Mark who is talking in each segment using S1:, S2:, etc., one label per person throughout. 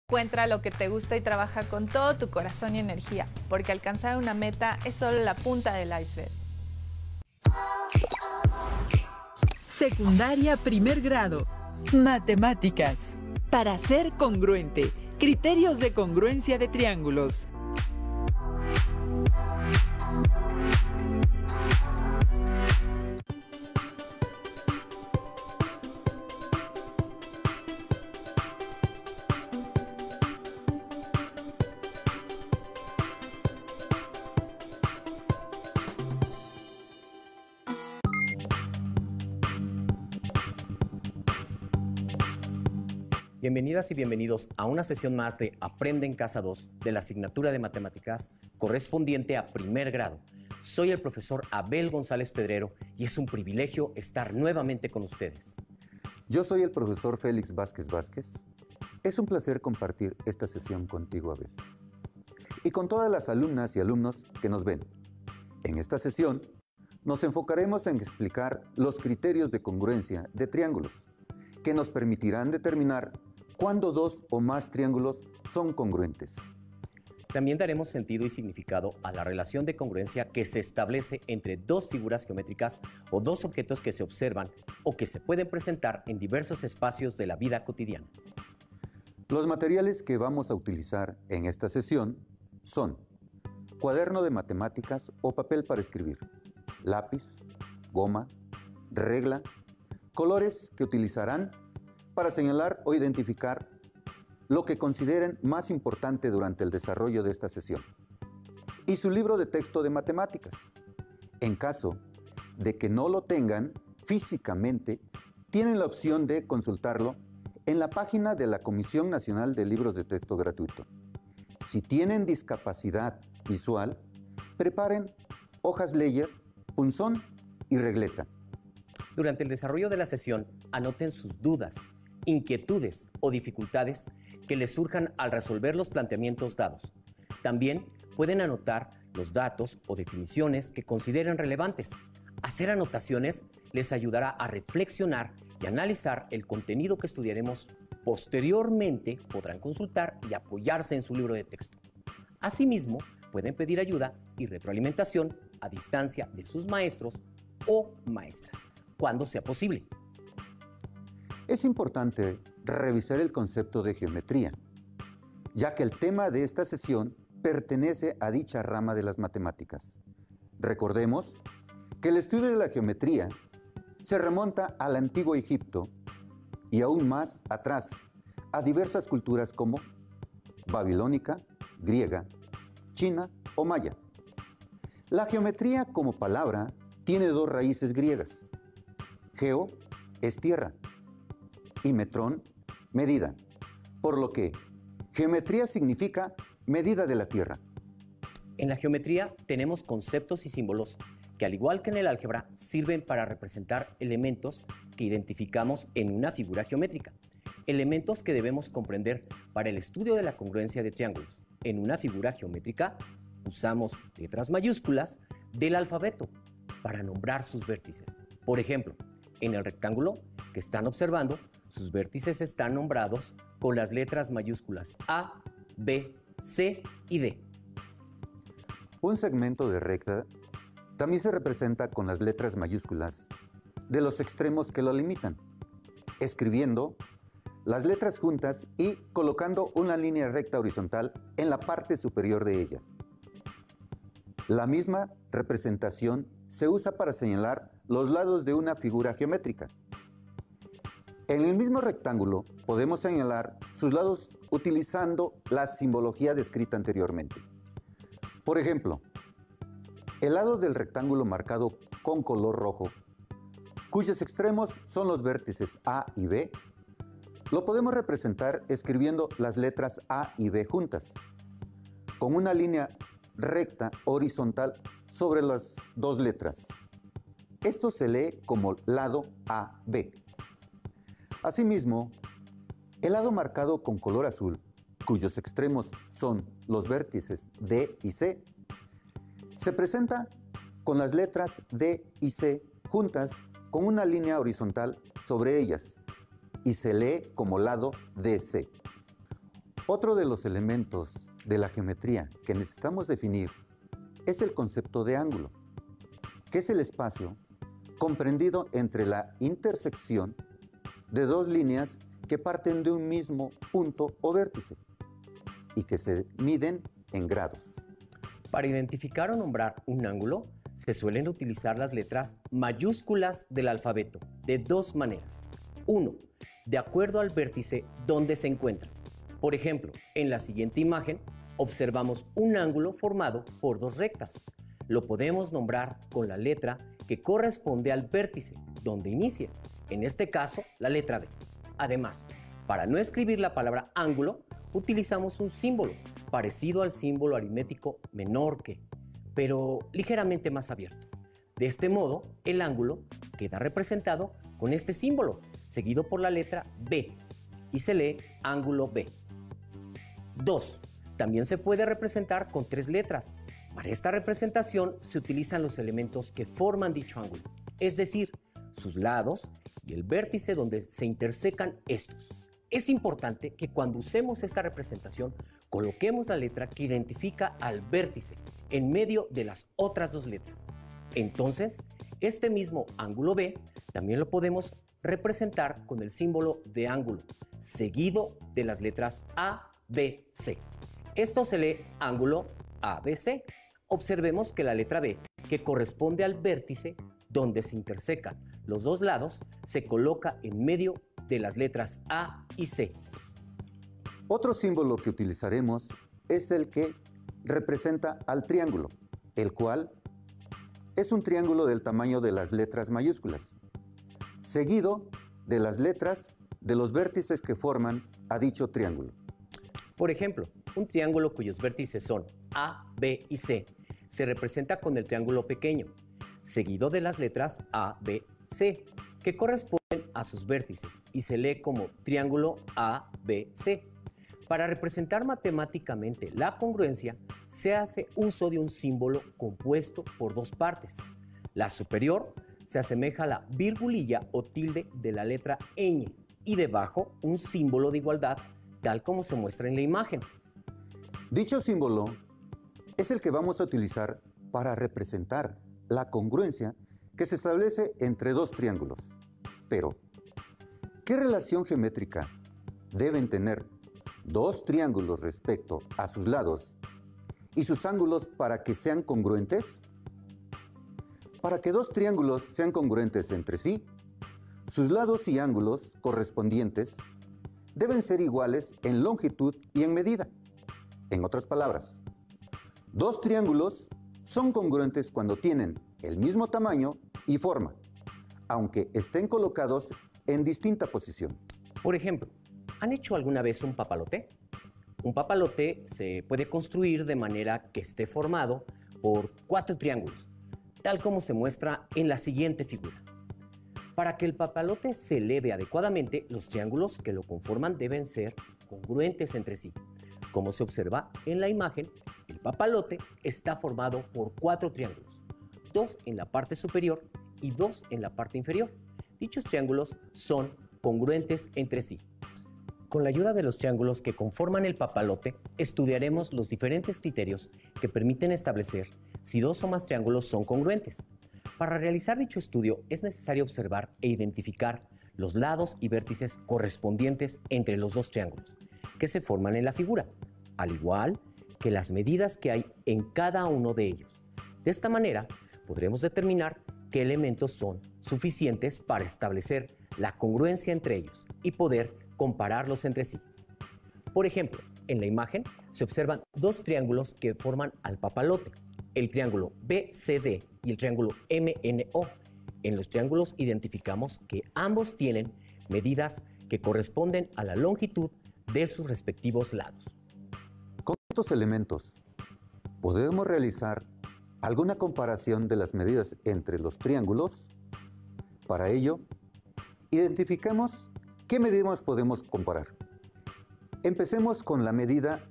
S1: Encuentra lo que te gusta y trabaja con todo tu corazón y energía, porque alcanzar una meta es solo la punta del iceberg.
S2: Secundaria primer grado. Matemáticas. Para ser congruente. Criterios de congruencia de triángulos.
S3: Bienvenidas y bienvenidos a una sesión más de Aprende en Casa 2 de la asignatura de Matemáticas correspondiente a primer grado. Soy el profesor Abel González Pedrero y es un privilegio estar nuevamente con ustedes.
S4: Yo soy el profesor Félix Vázquez Vázquez. Es un placer compartir esta sesión contigo, Abel. Y con todas las alumnas y alumnos que nos ven. En esta sesión nos enfocaremos en explicar los criterios de congruencia de triángulos, que nos permitirán determinar cuándo dos o más triángulos son congruentes.
S3: También daremos sentido y significado a la relación de congruencia que se establece entre dos figuras geométricas o dos objetos que se observan o que se pueden presentar en diversos espacios de la vida cotidiana.
S4: Los materiales que vamos a utilizar en esta sesión son cuaderno de matemáticas o papel para escribir, lápiz, goma, regla, colores que utilizarán para señalar o identificar lo que consideren más importante durante el desarrollo de esta sesión. Y su libro de texto de matemáticas. En caso de que no lo tengan físicamente, tienen la opción de consultarlo en la página de la Comisión Nacional de Libros de Texto Gratuito. Si tienen discapacidad visual, preparen hojas Leyer, punzón y regleta.
S3: Durante el desarrollo de la sesión, anoten sus dudas, inquietudes o dificultades que les surjan al resolver los planteamientos dados. También pueden anotar los datos o definiciones que consideren relevantes. Hacer anotaciones les ayudará a reflexionar y analizar el contenido que estudiaremos. Posteriormente podrán consultar y apoyarse en su libro de texto. Asimismo, pueden pedir ayuda y retroalimentación a distancia de sus maestros o maestras, cuando sea posible.
S4: Es importante revisar el concepto de geometría, ya que el tema de esta sesión pertenece a dicha rama de las matemáticas. Recordemos que el estudio de la geometría se remonta al antiguo Egipto y aún más atrás a diversas culturas como babilónica, griega, china o maya. La geometría como palabra tiene dos raíces griegas. Geo es tierra y metrón, medida, por lo que geometría significa medida de la tierra.
S3: En la geometría tenemos conceptos y símbolos que, al igual que en el álgebra, sirven para representar elementos que identificamos en una figura geométrica, elementos que debemos comprender para el estudio de la congruencia de triángulos. En una figura geométrica usamos letras mayúsculas del alfabeto para nombrar sus vértices. Por ejemplo, en el rectángulo que están observando, sus vértices están nombrados con las letras mayúsculas A, B, C y D.
S4: Un segmento de recta también se representa con las letras mayúsculas de los extremos que lo limitan, escribiendo las letras juntas y colocando una línea recta horizontal en la parte superior de ellas. La misma representación se usa para señalar los lados de una figura geométrica. En el mismo rectángulo podemos señalar sus lados utilizando la simbología descrita anteriormente. Por ejemplo, el lado del rectángulo marcado con color rojo, cuyos extremos son los vértices A y B, lo podemos representar escribiendo las letras A y B juntas, con una línea recta horizontal sobre las dos letras. Esto se lee como lado AB. Asimismo, el lado marcado con color azul, cuyos extremos son los vértices D y C, se presenta con las letras D y C juntas con una línea horizontal sobre ellas y se lee como lado DC. Otro de los elementos de la geometría que necesitamos definir es el concepto de ángulo, que es el espacio comprendido entre la intersección de dos líneas que parten de un mismo punto o vértice y que se miden en grados.
S3: Para identificar o nombrar un ángulo, se suelen utilizar las letras mayúsculas del alfabeto de dos maneras. 1. De acuerdo al vértice donde se encuentra. Por ejemplo, en la siguiente imagen observamos un ángulo formado por dos rectas. Lo podemos nombrar con la letra que corresponde al vértice donde inicia, en este caso la letra B. Además, para no escribir la palabra ángulo, utilizamos un símbolo parecido al símbolo aritmético menor que, pero ligeramente más abierto. De este modo, el ángulo queda representado con este símbolo, seguido por la letra B, y se lee ángulo B. 2. También se puede representar con tres letras. Para esta representación se utilizan los elementos que forman dicho ángulo, es decir, sus lados y el vértice donde se intersecan estos. Es importante que cuando usemos esta representación coloquemos la letra que identifica al vértice en medio de las otras dos letras. Entonces, este mismo ángulo B también lo podemos representar con el símbolo de ángulo, seguido de las letras A, B, C. Esto se lee ángulo ABC. Observemos que la letra B, que corresponde al vértice donde se intersecan los dos lados, se coloca en medio de las letras A y C.
S4: Otro símbolo que utilizaremos es el que representa al triángulo, el cual es un triángulo del tamaño de las letras mayúsculas, seguido de las letras de los vértices que forman a dicho triángulo.
S3: Por ejemplo, un triángulo cuyos vértices son A, B y C se representa con el triángulo pequeño, seguido de las letras A, B, C, que corresponden a sus vértices y se lee como triángulo ABC. Para representar matemáticamente la congruencia, se hace uso de un símbolo compuesto por dos partes. La superior se asemeja a la virgulilla o tilde de la letra ñ y debajo un símbolo de igualdad, tal como se muestra en la imagen.
S4: Dicho símbolo es el que vamos a utilizar para representar la congruencia que se establece entre dos triángulos. Pero, ¿qué relación geométrica deben tener dos triángulos respecto a sus lados y sus ángulos para que sean congruentes? Para que dos triángulos sean congruentes entre sí, sus lados y ángulos correspondientes deben ser iguales en longitud y en medida. En otras palabras, dos triángulos son congruentes cuando tienen el mismo tamaño y forma, aunque estén colocados en distinta posición.
S3: Por ejemplo, ¿han hecho alguna vez un papalote? Un papalote se puede construir de manera que esté formado por 4 triángulos, tal como se muestra en la siguiente figura. Para que el papalote se eleve adecuadamente, los triángulos que lo conforman deben ser congruentes entre sí. Como se observa en la imagen, el papalote está formado por 4 triángulos, 2 en la parte superior y 2 en la parte inferior. Dichos triángulos son congruentes entre sí. Con la ayuda de los triángulos que conforman el papalote, estudiaremos los diferentes criterios que permiten establecer si 2 o más triángulos son congruentes. Para realizar dicho estudio es necesario observar e identificar los lados y vértices correspondientes entre los 2 triángulos que se forman en la figura, al igual que las medidas que hay en cada uno de ellos. De esta manera, podremos determinar qué elementos son suficientes para establecer la congruencia entre ellos y poder compararlos entre sí. Por ejemplo, en la imagen se observan 2 triángulos que forman al papalote, el triángulo BCD y el triángulo MNO. En los triángulos identificamos que ambos tienen medidas que corresponden a la longitud de sus respectivos lados.
S4: Con estos elementos, podemos realizar alguna comparación de las medidas entre los triángulos. Para ello, identificamos qué medidas podemos comparar. Empecemos con la medida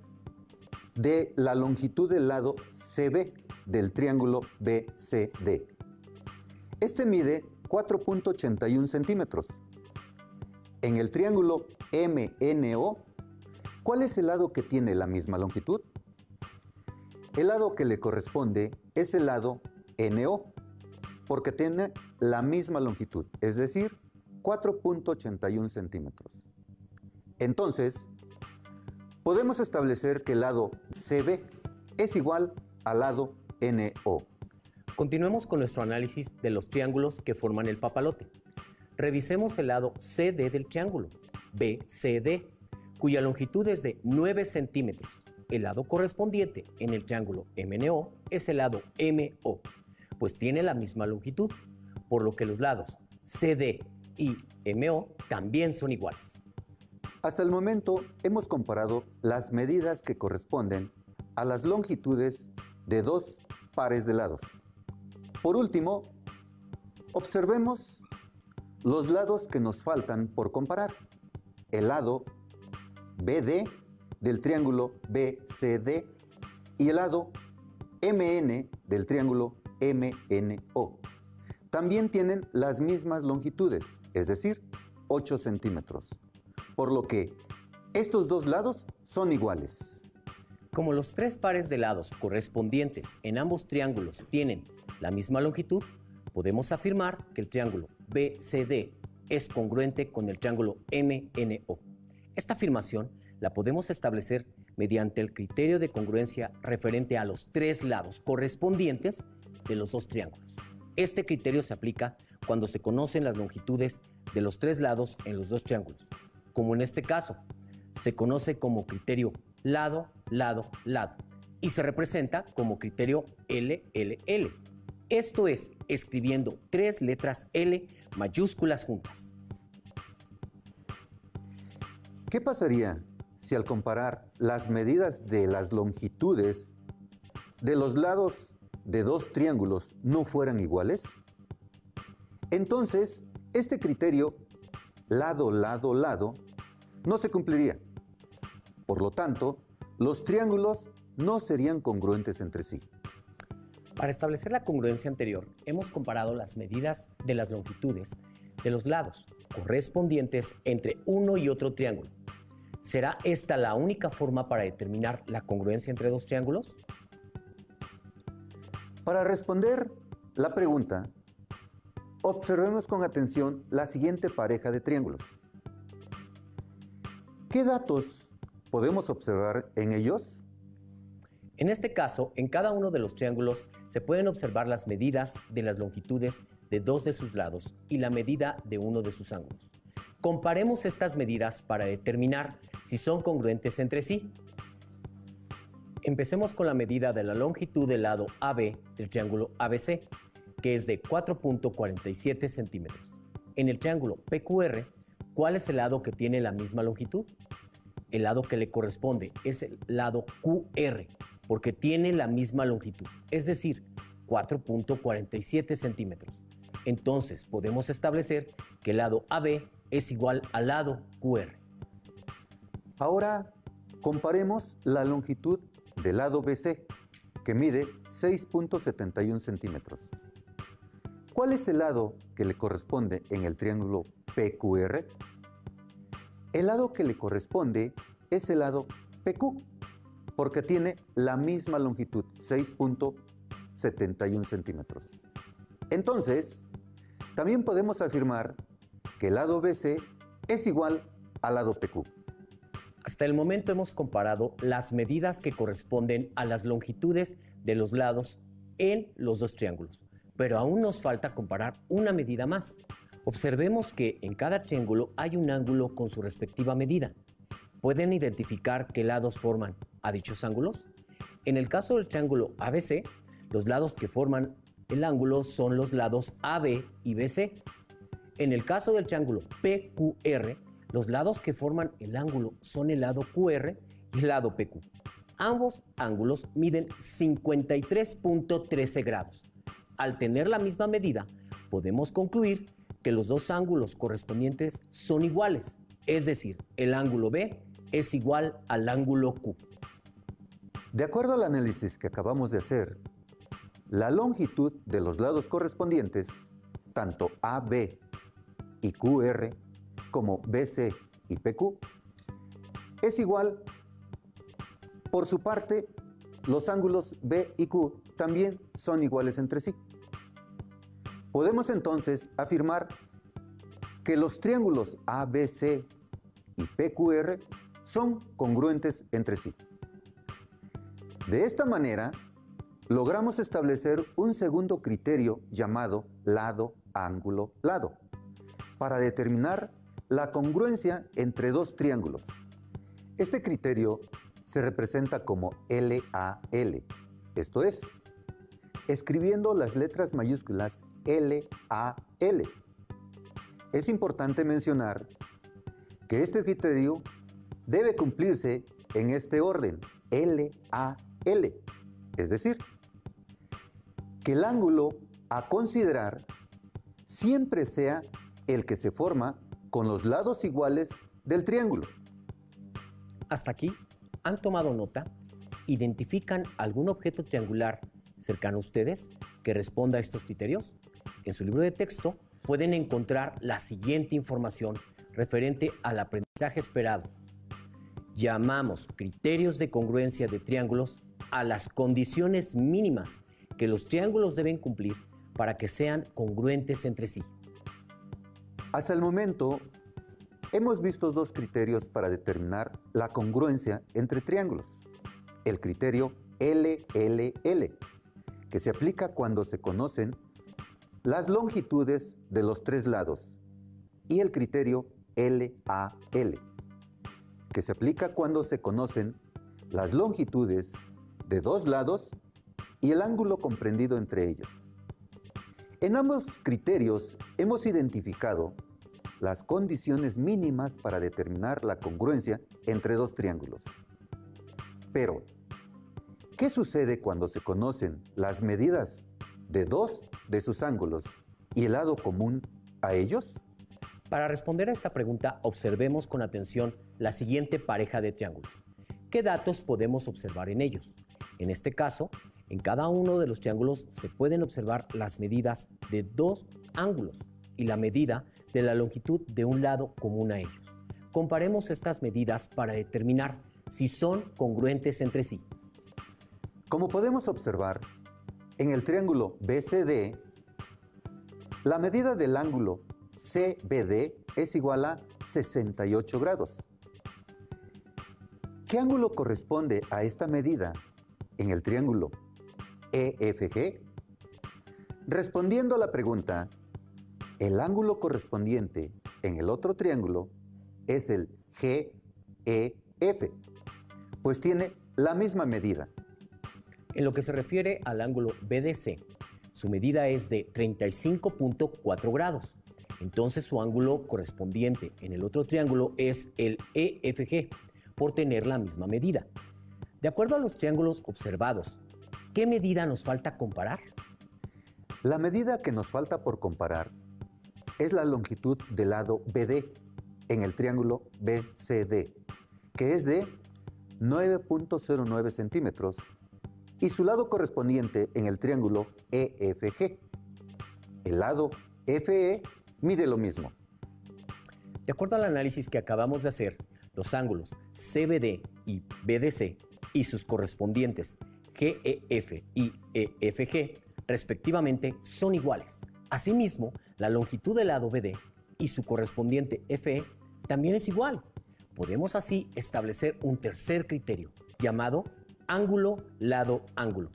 S4: de la longitud del lado CB del triángulo BCD. Este mide 4.81 centímetros. En el triángulo MNO ¿Cuál es el lado que tiene la misma longitud? El lado que le corresponde es el lado NO, porque tiene la misma longitud, es decir, 4.81 centímetros. Entonces, podemos establecer que el lado CB es igual al lado NO.
S3: Continuemos con nuestro análisis de los triángulos que forman el papalote. Revisemos el lado CD del triángulo, BCD, cuya longitud es de 9 centímetros. El lado correspondiente en el triángulo MNO es el lado MO, pues tiene la misma longitud, por lo que los lados CD y MO también son iguales.
S4: Hasta el momento hemos comparado las medidas que corresponden a las longitudes de dos pares de lados. Por último, observemos los lados que nos faltan por comparar. El lado BD del triángulo BCD y el lado MN del triángulo MNO. También tienen las mismas longitudes, es decir, 8 centímetros, por lo que estos dos lados son iguales.
S3: Como los tres pares de lados correspondientes en ambos triángulos tienen la misma longitud, podemos afirmar que el triángulo BCD es congruente con el triángulo MNO. Esta afirmación la podemos establecer mediante el criterio de congruencia referente a los tres lados correspondientes de los dos triángulos. Este criterio se aplica cuando se conocen las longitudes de los tres lados en los dos triángulos, como en este caso, se conoce como criterio lado, lado, lado, y se representa como criterio LLL. Esto es, escribiendo tres letras L mayúsculas juntas.
S4: ¿Qué pasaría si al comparar las medidas de las longitudes de los lados de dos triángulos no fueran iguales? Entonces, este criterio lado, lado, lado no se cumpliría. Por lo tanto, los triángulos no serían congruentes entre sí.
S3: Para establecer la congruencia anterior, hemos comparado las medidas de las longitudes de los lados correspondientes entre uno y otro triángulo. ¿Será esta la única forma para determinar la congruencia entre dos triángulos?
S4: Para responder la pregunta, observemos con atención la siguiente pareja de triángulos. ¿Qué datos podemos observar en ellos?
S3: En este caso, en cada uno de los triángulos se pueden observar las medidas de las longitudes de dos de sus lados y la medida de uno de sus ángulos. Comparemos estas medidas para determinar si son congruentes entre sí. Empecemos con la medida de la longitud del lado AB del triángulo ABC, que es de 4.47 centímetros. En el triángulo PQR, ¿cuál es el lado que tiene la misma longitud? El lado que le corresponde es el lado QR, porque tiene la misma longitud, es decir, 4.47 centímetros. Entonces, podemos establecer que el lado AB es igual al lado QR.
S4: Ahora, comparemos la longitud del lado BC, que mide 6.71 centímetros. ¿Cuál es el lado que le corresponde en el triángulo PQR? El lado que le corresponde es el lado PQ, porque tiene la misma longitud, 6.71 centímetros. Entonces, también podemos afirmar que el lado BC es igual al lado PQ.
S3: Hasta el momento hemos comparado las medidas que corresponden a las longitudes de los lados en los dos triángulos, pero aún nos falta comparar una medida más. Observemos que en cada triángulo hay un ángulo con su respectiva medida. ¿Pueden identificar qué lados forman a dichos ángulos? En el caso del triángulo ABC, los lados que forman el ángulo son los lados AB y BC. En el caso del triángulo PQR, los lados que forman el ángulo son el lado QR y el lado PQ. Ambos ángulos miden 53.13 grados. Al tener la misma medida, podemos concluir que los dos ángulos correspondientes son iguales, es decir, el ángulo B es igual al ángulo Q.
S4: De acuerdo al análisis que acabamos de hacer, la longitud de los lados correspondientes, tanto AB y QR, como BC y PQ, es igual Por su parte, los ángulos B y Q también son iguales entre sí. Podemos entonces afirmar que los triángulos ABC y PQR son congruentes entre sí. De esta manera, logramos establecer un segundo criterio llamado lado, ángulo, lado, para determinar la congruencia entre dos triángulos. Este criterio se representa como LAL, esto es, escribiendo las letras mayúsculas LAL. Es importante mencionar que este criterio debe cumplirse en este orden, LAL, es decir, que el ángulo a considerar siempre sea el que se forma con los lados iguales del triángulo.
S3: Hasta aquí, ¿han tomado nota? ¿Identifican algún objeto triangular cercano a ustedes que responda a estos criterios? En su libro de texto pueden encontrar la siguiente información referente al aprendizaje esperado. Llamamos criterios de congruencia de triángulos a las condiciones mínimas que los triángulos deben cumplir para que sean congruentes entre sí.
S4: Hasta el momento, hemos visto dos criterios para determinar la congruencia entre triángulos. El criterio LLL, que se aplica cuando se conocen las longitudes de los tres lados, y el criterio LAL, que se aplica cuando se conocen las longitudes de dos lados y el ángulo comprendido entre ellos. En ambos criterios hemos identificado las condiciones mínimas para determinar la congruencia entre dos triángulos. Pero, ¿qué sucede cuando se conocen las medidas de dos de sus ángulos y el lado común a ellos?
S3: Para responder a esta pregunta, observemos con atención la siguiente pareja de triángulos. ¿Qué datos podemos observar en ellos? En este caso, en cada uno de los triángulos se pueden observar las medidas de dos ángulos y la medida de la longitud de un lado común a ellos. Comparemos estas medidas para determinar si son congruentes entre sí.
S4: Como podemos observar, en el triángulo BCD, la medida del ángulo CBD es igual a 68 grados. ¿Qué ángulo corresponde a esta medida en el triángulo EFG? Respondiendo a la pregunta, el ángulo correspondiente en el otro triángulo es el GEF, pues tiene la misma medida.
S3: En lo que se refiere al ángulo BDC, su medida es de 35.4 grados. Entonces su ángulo correspondiente en el otro triángulo es el EFG, por tener la misma medida. De acuerdo a los triángulos observados, ¿qué medida nos falta comparar?
S4: La medida que nos falta por comparar es la longitud del lado BD en el triángulo BCD, que es de 9.09 centímetros, y su lado correspondiente en el triángulo EFG. El lado FE mide lo mismo.
S3: De acuerdo al análisis que acabamos de hacer, los ángulos CBD y BDC y sus correspondientes GEF y EFG, respectivamente, son iguales. Asimismo, la longitud del lado BD y su correspondiente FE también es igual. Podemos así establecer un tercer criterio, llamado ángulo, lado, ángulo,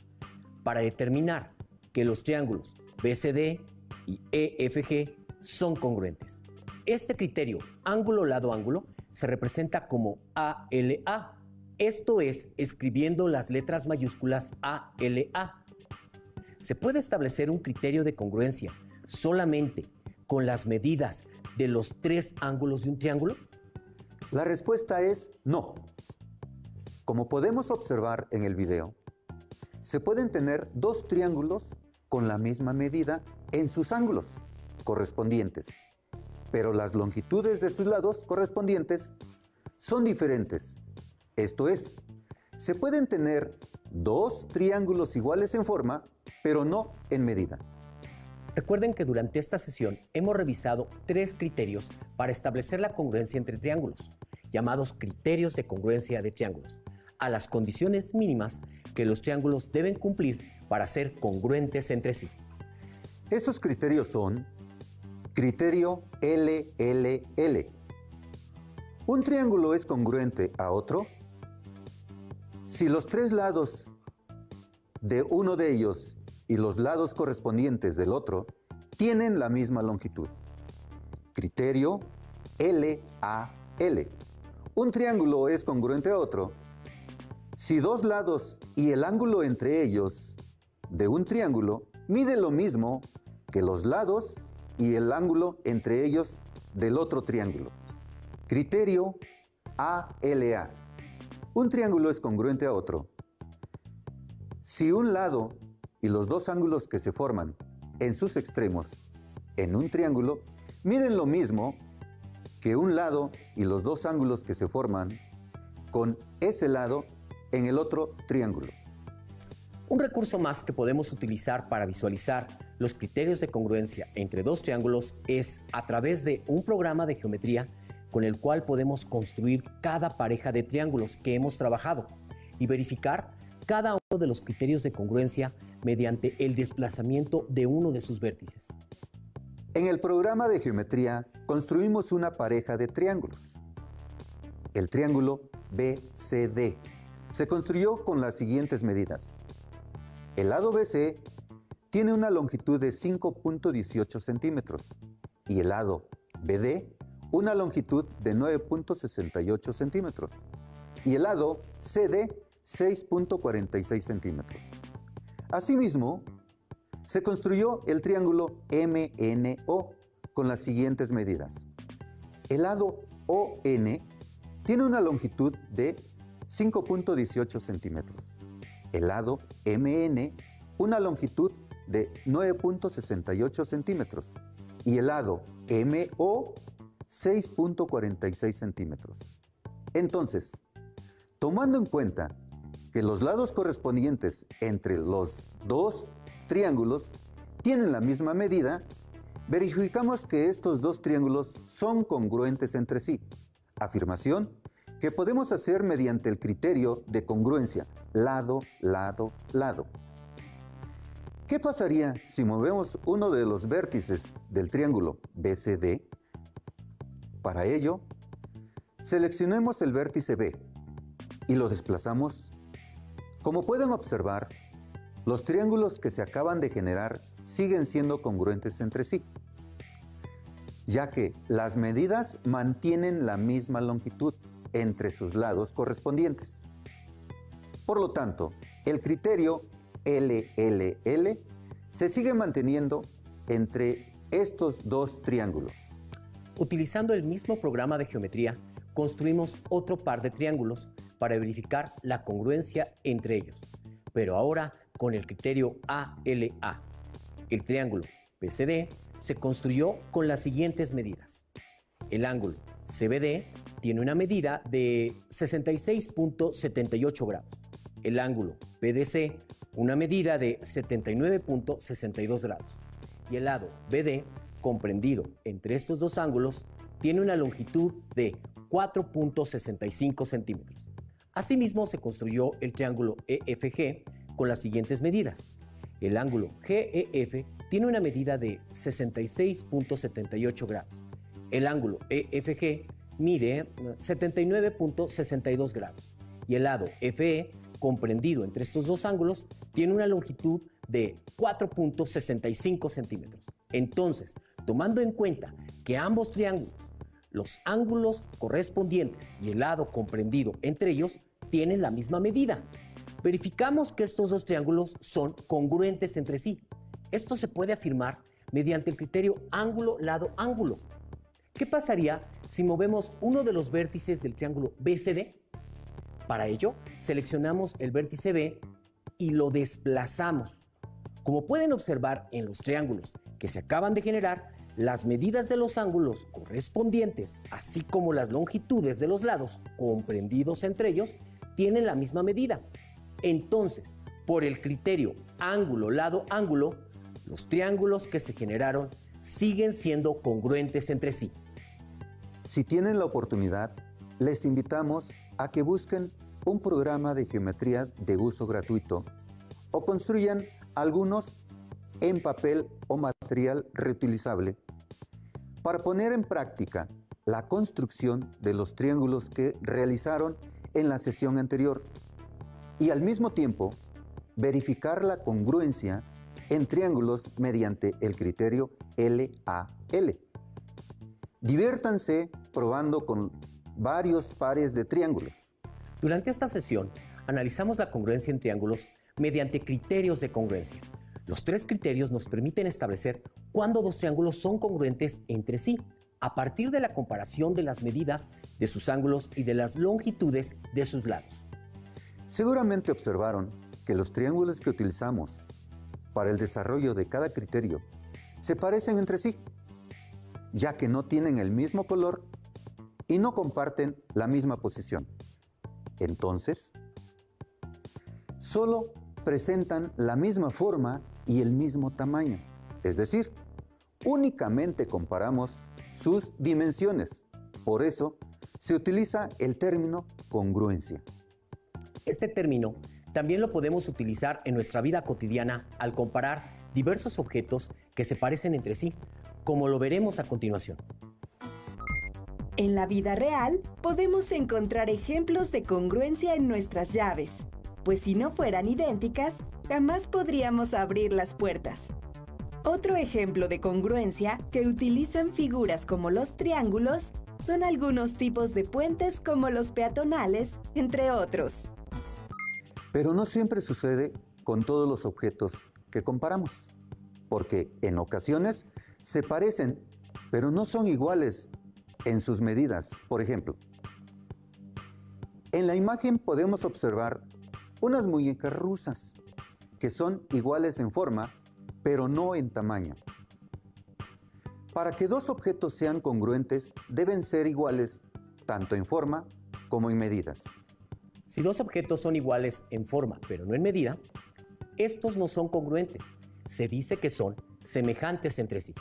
S3: para determinar que los triángulos BCD y EFG son congruentes. Este criterio, ángulo, lado, ángulo, se representa como ALA, esto es, escribiendo las letras mayúsculas ALA. ¿Se puede establecer un criterio de congruencia solamente con las medidas de los tres ángulos de un triángulo?
S4: La respuesta es no. Como podemos observar en el video, se pueden tener dos triángulos con la misma medida en sus ángulos correspondientes, pero las longitudes de sus lados correspondientes son diferentes. Esto es, se pueden tener dos triángulos iguales en forma, pero no en medida.
S3: Recuerden que durante esta sesión hemos revisado tres criterios para establecer la congruencia entre triángulos, llamados criterios de congruencia de triángulos. a las condiciones mínimas que los triángulos deben cumplir para ser congruentes entre sí.
S4: Estos criterios son: criterio LLL. ¿Un triángulo es congruente a otro si los tres lados de uno de ellos y los lados correspondientes del otro tienen la misma longitud? Criterio LAL. Un triángulo es congruente a otro si dos lados y el ángulo entre ellos de un triángulo mide lo mismo que los lados y el ángulo entre ellos del otro triángulo. Criterio ALA. Un triángulo es congruente a otro si un lado y los dos ángulos que se forman en sus extremos en un triángulo miden lo mismo que un lado y los dos ángulos que se forman con ese lado en el otro triángulo.
S3: Un recurso más que podemos utilizar para visualizar los criterios de congruencia entre dos triángulos es a través de un programa de geometría con el cual podemos construir cada pareja de triángulos que hemos trabajado y verificar cada uno de los criterios de congruencia mediante el desplazamiento de uno de sus vértices.
S4: En el programa de geometría construimos una pareja de triángulos. El triángulo BCD se construyó con las siguientes medidas. El lado BC tiene una longitud de 5.18 centímetros y el lado BD una longitud de 9.68 centímetros y el lado CD 6.46 centímetros. Asimismo, se construyó el triángulo MNO con las siguientes medidas. El lado ON tiene una longitud de 5.18 centímetros. El lado MN una longitud de 9.68 centímetros y el lado MO 6.46 centímetros. Entonces, tomando en cuenta que los lados correspondientes entre los dos triángulos tienen la misma medida, verificamos que estos dos triángulos son congruentes entre sí. Afirmación que podemos hacer mediante el criterio de congruencia lado, lado, lado. ¿Qué pasaría si movemos uno de los vértices del triángulo BCD? Para ello, seleccionemos el vértice B y lo desplazamos. Como pueden observar, los triángulos que se acaban de generar siguen siendo congruentes entre sí, ya que las medidas mantienen la misma longitud entre sus lados correspondientes. Por lo tanto, el criterio LLL se sigue manteniendo entre estos dos triángulos.
S3: Utilizando el mismo programa de geometría, construimos otro par de triángulos para verificar la congruencia entre ellos, pero ahora con el criterio ALA. El triángulo BCD se construyó con las siguientes medidas. El ángulo CBD tiene una medida de 66.78 grados. El ángulo PDC, una medida de 79.62 grados. Y el lado BD, comprendido entre estos dos ángulos, tiene una longitud de 4.65 centímetros. Asimismo, se construyó el triángulo EFG con las siguientes medidas. El ángulo GEF tiene una medida de 66.78 grados. El ángulo EFG mide 79.62 grados. Y el lado FE, comprendido entre estos dos ángulos, tiene una longitud de 4.65 centímetros. Entonces, tomando en cuenta que ambos triángulos, los ángulos correspondientes y el lado comprendido entre ellos tienen la misma medida, verificamos que estos dos triángulos son congruentes entre sí. Esto se puede afirmar mediante el criterio ángulo-lado-ángulo. ¿Qué pasaría si movemos uno de los vértices del triángulo BCD? Para ello, seleccionamos el vértice B y lo desplazamos. Como pueden observar en los triángulos que se acaban de generar, las medidas de los ángulos correspondientes, así como las longitudes de los lados comprendidos entre ellos, tienen la misma medida. Entonces, por el criterio ángulo-lado-ángulo, los triángulos que se generaron siguen siendo congruentes entre sí.
S4: Si tienen la oportunidad, les invitamos a que busquen un programa de geometría de uso gratuito o construyan algunos en papel o material reutilizable para poner en práctica la construcción de los triángulos que realizaron en la sesión anterior y al mismo tiempo verificar la congruencia en triángulos mediante el criterio LAL. Diviértanse probando con varios pares de triángulos.
S3: Durante esta sesión, analizamos la congruencia en triángulos mediante criterios de congruencia. Los 3 criterios nos permiten establecer cuándo 2 triángulos son congruentes entre sí, a partir de la comparación de las medidas de sus ángulos y de las longitudes de sus lados.
S4: Seguramente observaron que los triángulos que utilizamos para el desarrollo de cada criterio se parecen entre sí, ya que no tienen el mismo color y no comparten la misma posición. Entonces, solo presentan la misma forma y el mismo tamaño, es decir, únicamente comparamos sus dimensiones. Por eso, se utiliza el término congruencia.
S3: Este término también lo podemos utilizar en nuestra vida cotidiana al comparar diversos objetos que se parecen entre sí, como lo veremos a continuación.
S5: En la vida real, podemos encontrar ejemplos de congruencia en nuestras llaves, pues si no fueran idénticas, jamás podríamos abrir las puertas. Otro ejemplo de congruencia que utilizan figuras como los triángulos son algunos tipos de puentes como los peatonales, entre otros.
S4: Pero no siempre sucede con todos los objetos que comparamos, porque en ocasiones se parecen, pero no son iguales en sus medidas. Por ejemplo, en la imagen podemos observar unas muñecas rusas que son iguales en forma, pero no en tamaño. Para que 2 objetos sean congruentes, deben ser iguales tanto en forma como en medidas.
S3: Si 2 objetos son iguales en forma, pero no en medida, estos no son congruentes. Se dice que son semejantes entre sí.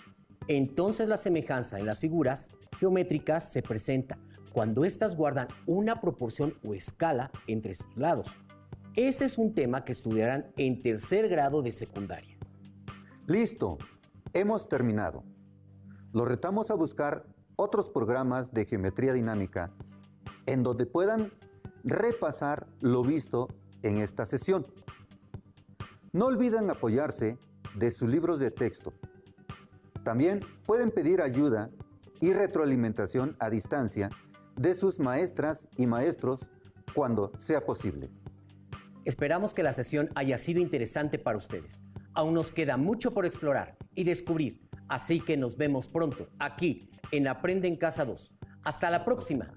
S3: Entonces la semejanza en las figuras geométricas se presenta cuando éstas guardan una proporción o escala entre sus lados. Ese es un tema que estudiarán en 3er grado de secundaria.
S4: ¡Listo! Hemos terminado. Los retamos a buscar otros programas de geometría dinámica en donde puedan repasar lo visto en esta sesión. No olviden apoyarse de sus libros de texto. También pueden pedir ayuda y retroalimentación a distancia de sus maestras y maestros cuando sea posible.
S3: Esperamos que la sesión haya sido interesante para ustedes. Aún nos queda mucho por explorar y descubrir, así que nos vemos pronto aquí en Aprende en Casa 2. ¡Hasta la próxima!